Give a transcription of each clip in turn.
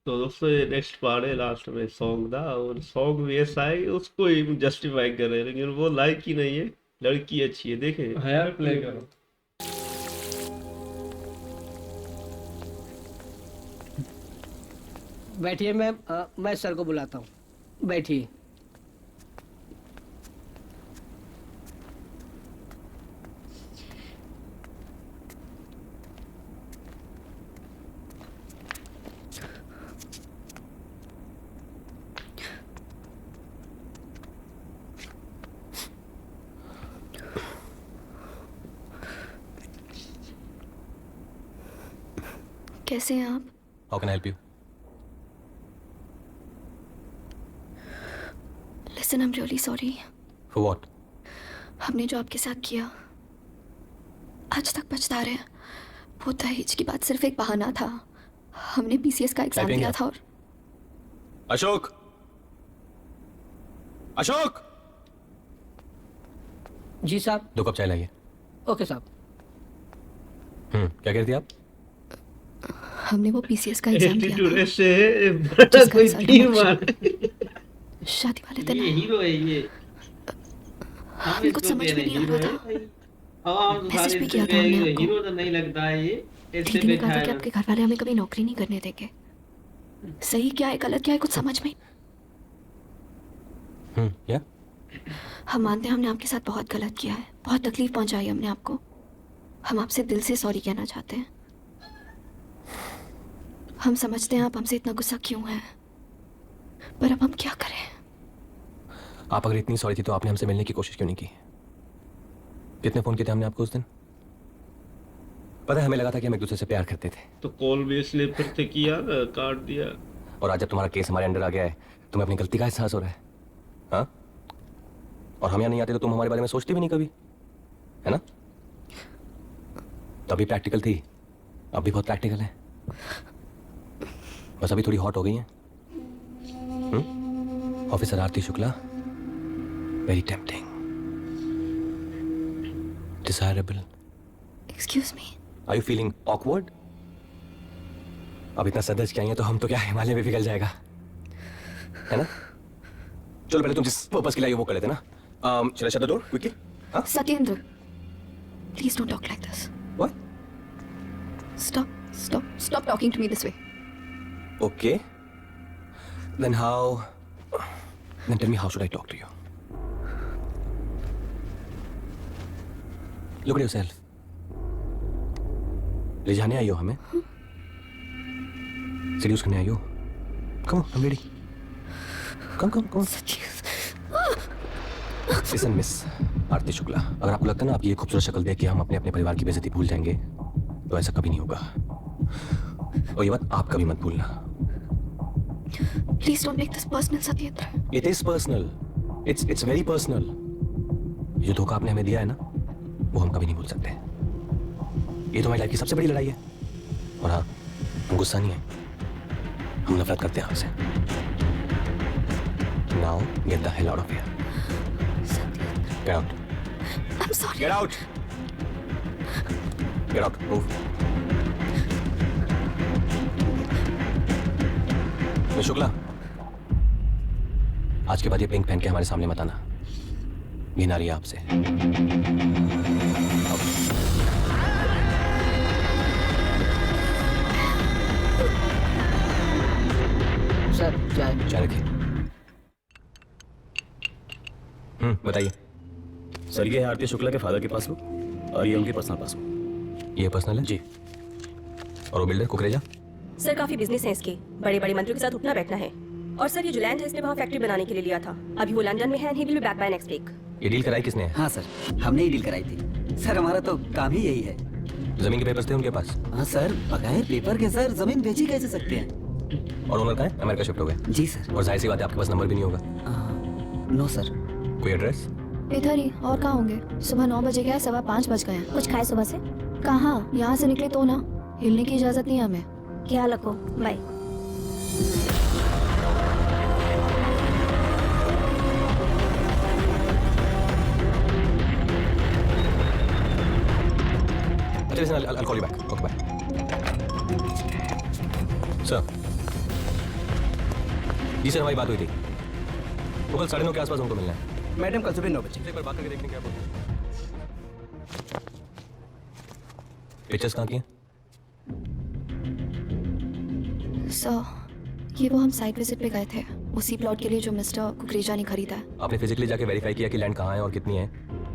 तो दोस्तों ये नेक्स्ट पार्ट है लास्ट में सॉन्ग था, और सॉन्ग भी ऐसा है कि उसको ही जस्टिफाई कर रहे हैं, लेकिन वो लाइक ही नहीं है। लड़की अच्छी है, देखे। हाँ यार, प्ले करो। बैठिए मैम, मैं सर को बुलाता हूँ। बैठिए। कैसे हैं आप? How can I help you? Listen, I am really sorry. For what? हमने जो आपके साथ किया, आज तक पछता रहे हैं। वो दहेज की बात सिर्फ एक बहाना था। हमने पीसीएस का एग्जाम दिया था और अशोक, अशोक, जी साहब। 2 कप चाय लाइए। ओके साहब। क्या कह रही थी आप? हमने वो पीसीएस का एग्जाम दिया एटीट्यूड था। ऐसे है, बड़ा जिसका कोई रिजल्ट तीर हमारे मारे। शादी वाले दिन ये हीरो है ये। हम हमें कुछ इसको समझ कह भी रहे नहीं आ हीरो रहा है था। भाई। हाँ, हम तो मैसेज सारे भी इसको किया था कहेंगे, हमने आपको। हीरो तो नहीं लगता है ये। ऐसे दीदी ने बैठा कहा था है कि बस। आपके घर वाले हमें कभी नौकरी नहीं करने देंगे। सही क्या है गलत क्या है कुछ समझ में। या हम मानते हैं हमने आपके साथ बहुत गलत किया है, बहुत तकलीफ पहुंचाई हमने आपको। हम आपसे दिल से सॉरी कहना चाहते हैं। हम समझते हैं आप हमसे इतना गुस्सा क्यों है, पर अब हम क्या करें। आप अगर इतनी सॉरी थी तो आपने हमसे मिलने की कोशिश क्यों नहीं की? कितने फोन किए थे हमने आपको उस दिन? पता है, हमें लगा था कि हम एक दूसरे से प्यार करते थे। तो कॉल भी इसलिए फिर से किया ना, काट दिया। और आज जब तुम्हारा केस हमारे अंडर आ गया है, तुम्हें अपनी गलती का एहसास हो रहा है? हाँ? और हम यहाँ नहीं आते तो तुम हमारे बारे में सोचती भी नहीं कभी, है ना? तभी प्रैक्टिकल थी, अब भी बहुत प्रैक्टिकल है। बस अभी थोड़ी हॉट हो गई है। Officer Aarti Shukla, very tempting, desirable. Excuse me. Are you feeling awkward? अब इतना सदर्ज क्या है तो हम तो क्या हिमालय में पिघल जाएगा, है ना? चलो पहले तुम जिस पर्पस के लिए आई हो वो कर लेते ना। Shut the door quickly. हाँ? Satyendra, please don't talk like this. What? Stop talking to me this way. Okay. Then tell me, how should I talk to you? Look at yourself. ले जाने आई हो हमें? Seduce करने आई हो? Come on, I'm ready. Come. Listen, miss Aarti Shukla, अगर आपको लगता है ना आपकी ये खूबसूरत शक्ल देख के हम अपने परिवार की बेइज्जती भूल जाएंगे, तो ऐसा कभी नहीं होगा। और ये बात आप कभी मत भूलना। Please don't make this personal, Satyendra. It is personal. It's very personal. ये जो धोखा आपने हमें दिया है ना, वो हम कभी नहीं भूल सकते। ये तो हमारी लाइफ की सबसे बड़ी लड़ाई है। और हाँ, हम गुस्सा नहीं है, हम नफरत करते हैं आपसे। Now get the hell out of here. Get out. I'm sorry. Get out. Get out. Move. Miss Shukla, आज के बाद ये पिंक पहन के हमारे सामने मत आना। घिन आ रही है आपसे। सर चाय। चाय रखिए। बताइए। सर, ये है आरती शुक्ला के फादर की पासबुक और ये उनकी पर्सनल पासबुक। ये पर्सनल है जी। और वो बिल्डर कुकरेजा? सर काफी बिजनेस है इसके, बड़े बड़े मंत्रियों के साथ उठना बैठना है। और सर ये जो लैंड है इसने वहाँ फैक्ट्री बनाने के लिए लिया था। अभी वो लंदन में है and he will be back by next week. ये डील कराई किसने है? हाँ सर, हमने ही डील कराई थी। सर हमारा तो काम ही यही है। जमीन के पेपर्स थे उनके पास? हाँ सर, बगैर पेपर के सर जमीन बेची कैसे सकते हैं? और ओनर कहाँ है? अमेरिका शिफ्ट हो गए? जी सर। और जाहिर सी बात है आपके पास नंबर भी नहीं होगा। No sir. कोई एड्रेस? इधर ही, और कहाँ होंगे? सुबह 9 बजे गए, 5:15 बज गए हैं। कुछ खाए सुबह से? कहाँ, यहाँ से निकले तो ना, हिलने की इजाजत नहीं है हमें। ख्याल रखो, बाय। अच्छा, listen, I'll call you back. Okay, bye. Sir, ji sir, हमारी बात हुई थी। वो कल 9:30 के आसपास उनको मिलना है। मैडम कल सुबह 9 बजे। एक बार बात करके देखने क्या बोलते हैं। पिक्चर्स कहाँ की हैं? सर, ये वो हम साइट विजिट पे गए थे, उसी प्लॉट के लिए जो मिस्टर कुकरेजा ने खरीदा है। आपने फिजिकली जाके वेरीफाई किया कि लैंड कहाँ है और कितनी है,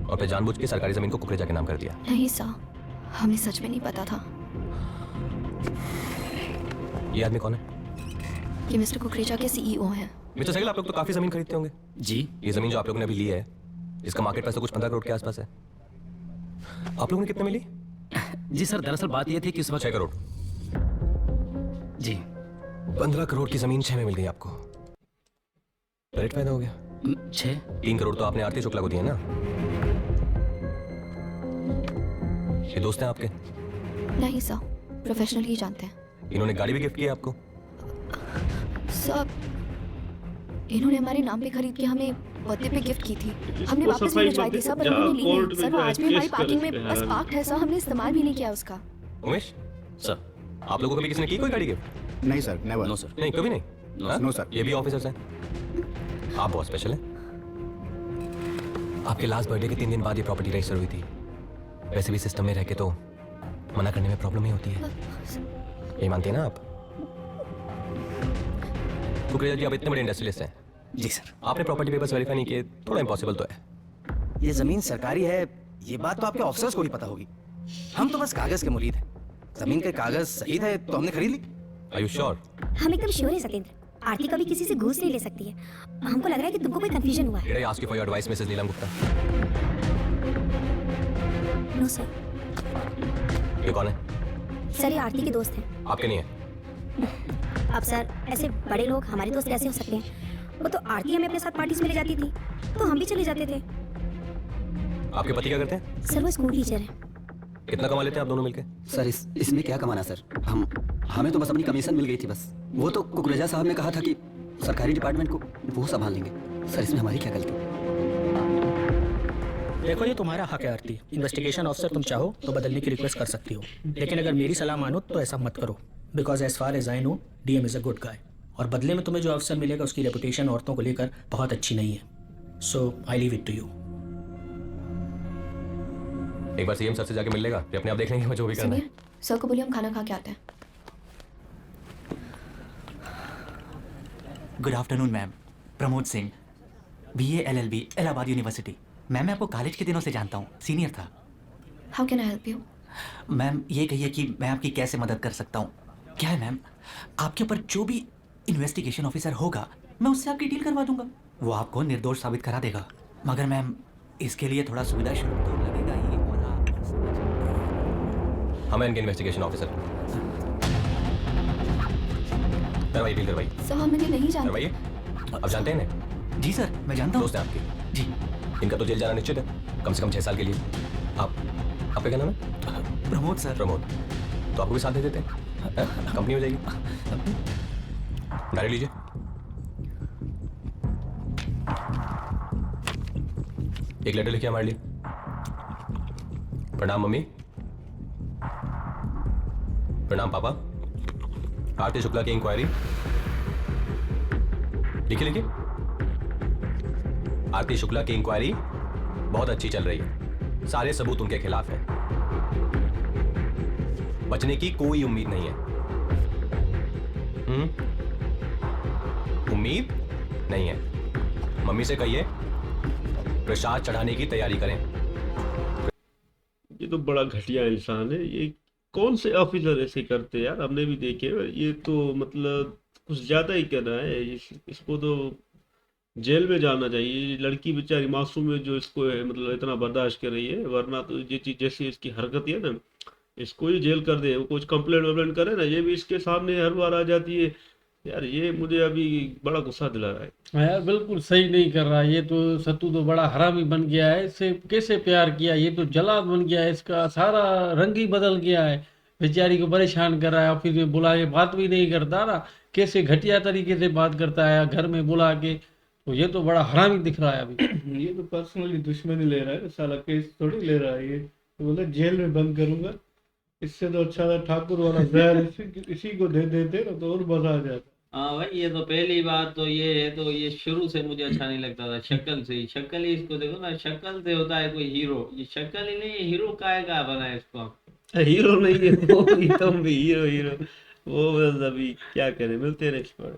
और फिर जानबूझ के सरकारी जमीन को कुकरेजा के नाम कर दिया? नहीं सर, हमें सच में नहीं पता था। ये आदमी कौन है? ये मिस्टर कुकरेजा के सीईओ हैं। मिस्टर सहगल, आप लोग तो काफी जमीन खरीदते होंगे। जी ये जमीन जो आप लोगों ने अभी ली है, इसका मार्केट प्राइस तो कुछ 15 करोड़ के आसपास है। आप लोगों ने कितने मिली? जी सर, दरअसल बात ये थी कि उस वक्त 6 करोड़। जी 15 करोड़ की जमीन 6 में मिल गई आपको। डायरेक्ट फायदा हो गया। 6। 3 करोड़ तो आपने आरती शुक्ला को दिए ना। ये दोस्त हैं आपके? नहीं सर, प्रोफेशनल ही जानते हैं। इन्होंने गाड़ी भी गिफ्ट की है आपको? सर, इन्होंने हमारे नाम पे खरीद के हमें बर्थडे पे गिफ्ट की थी। हमने इसको वापस सफाई भी भिजवाई थी सर, पर उन्होंने ली कोर्ट नहीं। में सर, वो आज भी हमारी केस कर पार्किंग में इस पे बस है। पार्क्ड है सर, हमने इस्तेमाल भी नहीं किया उसका। उमेश सर। आप लोगों को कभी किसी ने की कोई गाड़ी गिफ्ट? नहीं सर, नेवर। No sir. नहीं, कभी नहीं। हाँ? No sir. ये भी ऑफिसर्स हैं। आप बहुत स्पेशल हैं। आपके लास्ट बर्थडे के 3 दिन बाद ये प्रॉपर्टी रजिस्टर हुई थी। वैसे भी सिस्टम में रह के तो मना करने में प्रॉब्लम ही होती है। ये मानती है ना आप? कुकरेजा जी, आप इतने बड़े इंडस्ट्रियलिस्ट हैं, जी सर। आपने प्रॉपर्टी पेपर्स वेरीफाई नहीं किए, थोड़ा इम्पॉसिबल तो है। ये जमीन सरकारी है, ये बात तो आपके ऑफिसर्स को भी पता होगी। हम तो बस कागज के मुरीद हैं। जमीन के कागज सही थे तो हमने खरीद ली। Are you sure? हम एकदम श्योर है सत्येंद्र। आरती कभी किसी से घूस नहीं ले सकती है। हमको लग रहा है कि तुमको कोई कंफ्यूजन हुआ है। Did I ask you for your advice, Mrs. Neelam Gupta? No sir. ये कौन है? सर, ये आरती के दोस्त हैं। आपके नहीं है? अब सर, ऐसे बड़े लोग हमारे दोस्त कैसे हो सकते हैं? वो तो आरती हमें अपने साथ पार्टीज में ले जाती थी, तो हम भी चले जाते थे। आपके पति क्या करते हैं? सर, वो स्कूल टीचर है। कितना कमा लेते हैं आप दोनों मिलके? सर इसमें क्या कमाना सर, हमें तो बस अपनी कमीशन मिल गई थी बस। वो तो कुकरेजा साहब ने कहा था कि सरकारी डिपार्टमेंट को वो संभाल लेंगे। सर, इसमें हमारी क्या गलती? देखो, ये तुम्हारा हक है आरती। इन्वेस्टिगेशन ऑफिसर तुम चाहो तो बदलने की रिक्वेस्ट कर सकती हो, लेकिन अगर मेरी सलाह मानो तो ऐसा मत करो, because as far as I know DM is a good guy, और बदले में तुम्हें जो अफसर मिलेगा उसकी रेपुटेशन औरतों को लेकर बहुत अच्छी नहीं है। So I leave it to you. एक बार सीएम सर से जाके मिल लेगा, फिर अपने आप देख लेंगे वो जो भी करना है। सुनिए, सर को बोलिए हम खाना खा के आते हैं। Good afternoon ma'am. Pramod Singh, BA LLB, Allahabad university. Ma'am, मैं आपको कॉलेज के दिनों से जानता हूँ, सीनियर था। How can I help you? Ma'am, ये कहिए कि मैं आपकी कैसे मदद कर सकता हूँ? क्या है मैम, आपके ऊपर जो भी इन्वेस्टिगेशन ऑफिसर होगा, मैं उससे आपकी डील करवा दूंगा। वो आपको निर्दोष साबित करा देगा। मगर मैम, इसके लिए थोड़ा सुविधा शुल्क तो लगेगा ही। और आप हमें इनके इन्वेस्टिगेशन ऑफिसर करवाइए, डील करवाइए। सर, हम इन्हें नहीं जानते। करवाइए। आप जानते हैं इन्हें? जी सर, मैं जानता हूँ। दोस्त हैं आपके? जी। इनका तो जेल जाना निश्चित है, कम से कम 6 साल के लिए। आपका क्या नाम है? प्रमोद सर। प्रमोद। तो आपको भी साथ दे देते हैं, कंपनी हो जाएगी। गाड़ी लीजिए। एक लेटर लिखिए हमारे लिए। प्रणाम मम्मी। प्रणाम पापा। आरती शुक्ला की इंक्वायरी। लिखिए लिखिए। आरती शुक्ला की इंक्वायरी बहुत अच्छी चल रही है, सारे सबूत उनके खिलाफ हैं, बचने की कोई उम्मीद नहीं है। उम्मीद नहीं है। मम्मी से कहिए प्रसाद चढ़ाने की तैयारी करें। ये तो बड़ा घटिया इंसान है। ये कौन से ऑफिसर ऐसे करते हैं यार? हमने भी देखे। ये तो मतलब कुछ ज्यादा ही कर रहा है। इसको तो जेल में जाना चाहिए। ये लड़की बेचारी मासूम है जो इसको है, मतलब इतना बर्दाश्त कर रही है, वरना तो ये चीज जैसी इसकी हरकत है ना, इसको ही जेल कर दे। वो कुछ कंप्लेंट वम्प्लेंट करे ना, ये भी इसके सामने हर बार आ जाती है। यार ये मुझे अभी बड़ा गुस्सा दिला रहा है। हाँ यार, बिल्कुल सही नहीं कर रहा। ये तो सत्तू तो बड़ा हरामी बन गया है। इससे कैसे प्यार किया? ये तो जलाद बन गया है। इसका सारा रंग ही बदल गया है। बेचारी को परेशान कर रहा है। ऑफिस में बुला के बात भी नहीं करता ना, कैसे घटिया तरीके से बात करता है घर में बुला के। तो ये तो बड़ा हरामी दिख रहा है अभी। ये तो पर्सनली दुश्मनी ले रहा है, साला केस थोड़ी ले रहा है। ये तो बोले जेल में बंद करूंगा। इससे तो अच्छा था ठाकुर वाला जहर इसी को दे देते ना, तो और मजा आ जाता। हाँ भाई, ये तो पहली बात तो ये है, तो ये शुरू से मुझे अच्छा नहीं लगता था, शक्ल से ही। शक्ल ही इसको देखो ना, शक्ल से होता है कोई हीरो, ये शक्ल ही नहीं, हीरो काय का बना है इसको आप। हीरो नहीं है वो भी, तुम भी हीरो हीरो। वो बस अभी क्या करें, मिलते हैं नेक्स्ट बार।